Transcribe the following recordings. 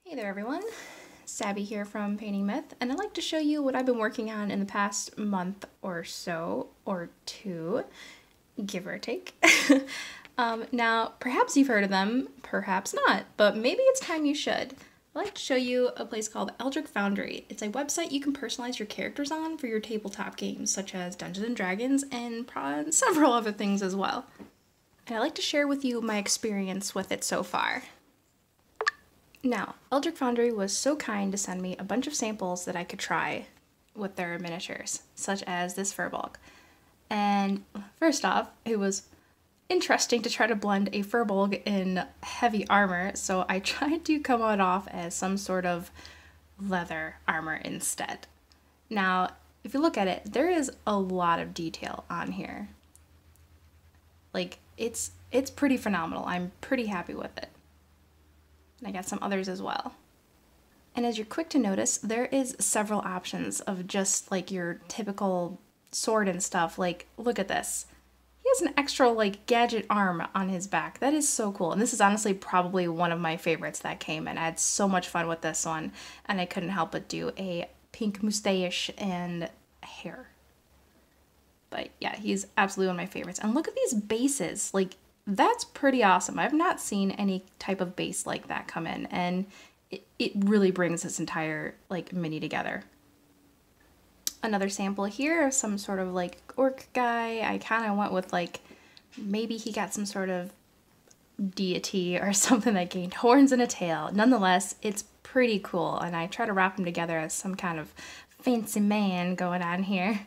Hey there everyone, Sabby here from Painting Myth, and I'd like to show you what I've been working on in the past month or so, or two, give or take. Now, perhaps you've heard of them, perhaps not, but maybe it's time you should. I'd like to show you a place called Eldritch Foundry. It's a website you can personalize your characters on for your tabletop games, such as Dungeons & Dragons and several other things as well. And I'd like to share with you my experience with it so far. Now, Eldritch Foundry was so kind to send me a bunch of samples that I could try with their miniatures, such as this Firbolg. And first off, it was interesting to try to blend a Firbolg in heavy armor, so I tried to come it off as some sort of leather armor instead. Now, if you look at it, there is a lot of detail on here. Like, it's pretty phenomenal. I'm pretty happy with it. And I got some others as well. And as you're quick to notice, there is several options of just like your typical sword and stuff. Like, look at this. He has an extra like gadget arm on his back. That is so cool. And this is honestly probably one of my favorites that came in. I had so much fun with this one, and I couldn't help but do a pink mustache and hair. But yeah, he's absolutely one of my favorites. And look at these bases. Like, that's pretty awesome. I've not seen any type of base like that come in, and it really brings this entire like mini together. Another sample here of some sort of like orc guy. I kind of went with like, maybe he got some sort of deity or something that gained horns and a tail. Nonetheless, it's pretty cool, and I try to wrap them together as some kind of fancy man going on here,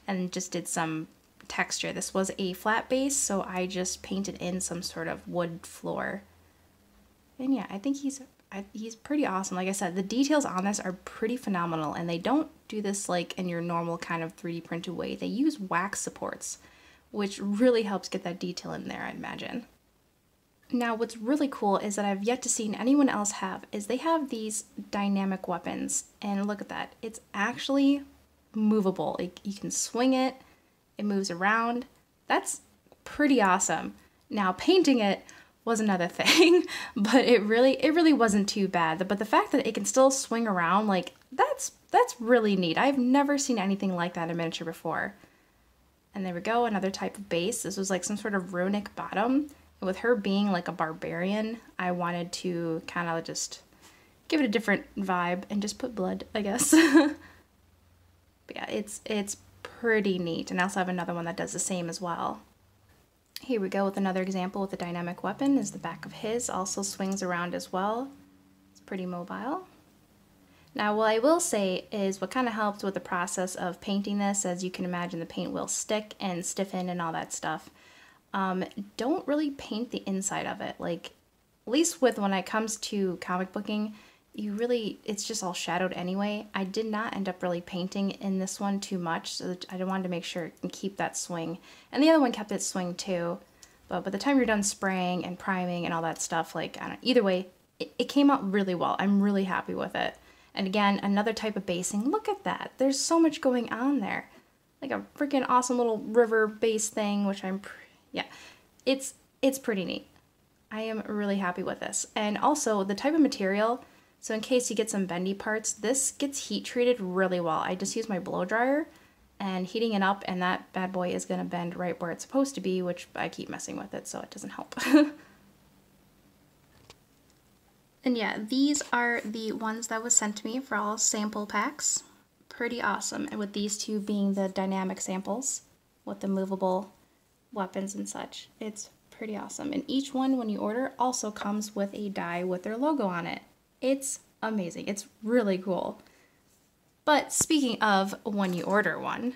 and just did some texture. This was a flat base, so I just painted in some sort of wood floor. And yeah, I think he's pretty awesome. Like I said, the details on this are pretty phenomenal, and they don't do this like in your normal kind of 3D printed way. They use wax supports, which really helps get that detail in there, I'd imagine. Now, what's really cool is that I've yet to see anyone else have is they have these dynamic weapons, and look at that. It's actually movable. Like, you can swing it. It moves around. That's pretty awesome. Now, painting it was another thing, but it really wasn't too bad. But the fact that it can still swing around, like, that's really neat. I've never seen anything like that in miniature before. And there we go, another type of base. This was like some sort of runic bottom. And with her being like a barbarian, I wanted to kind of just give it a different vibe and just put blood, I guess. But yeah, it's pretty neat. And I also have another one that does the same as well. Here we go with another example with a dynamic weapon. Is the back of his also swings around as well. It's pretty mobile. Now, what I will say is what kind of helps with the process of painting this, as you can imagine, the paint will stick and stiffen and all that stuff. Don't really paint the inside of it. Like, at least with when it comes to comic booking, it's just all shadowed anyway. I did not end up really painting in this one too much, so I wanted to make sure it can keep that swing. And the other one kept its swing too, but by the time you're done spraying and priming and all that stuff, like, I don't, either way, it came out really well. I'm really happy with it. And again, another type of basing. Look at that. There's so much going on there. Like a freaking awesome little river base thing, which it's pretty neat. I am really happy with this. And also the type of material. So in case you get some bendy parts, this gets heat treated really well. I just use my blow dryer and heating it up, and that bad boy is going to bend right where it's supposed to be, which I keep messing with it, so it doesn't help. And yeah, these are the ones that was sent to me for all sample packs. Pretty awesome. And with these two being the dynamic samples with the movable weapons and such, it's pretty awesome. And each one, when you order, also comes with a die with their logo on it. It's amazing. It's really cool. But speaking of when you order one,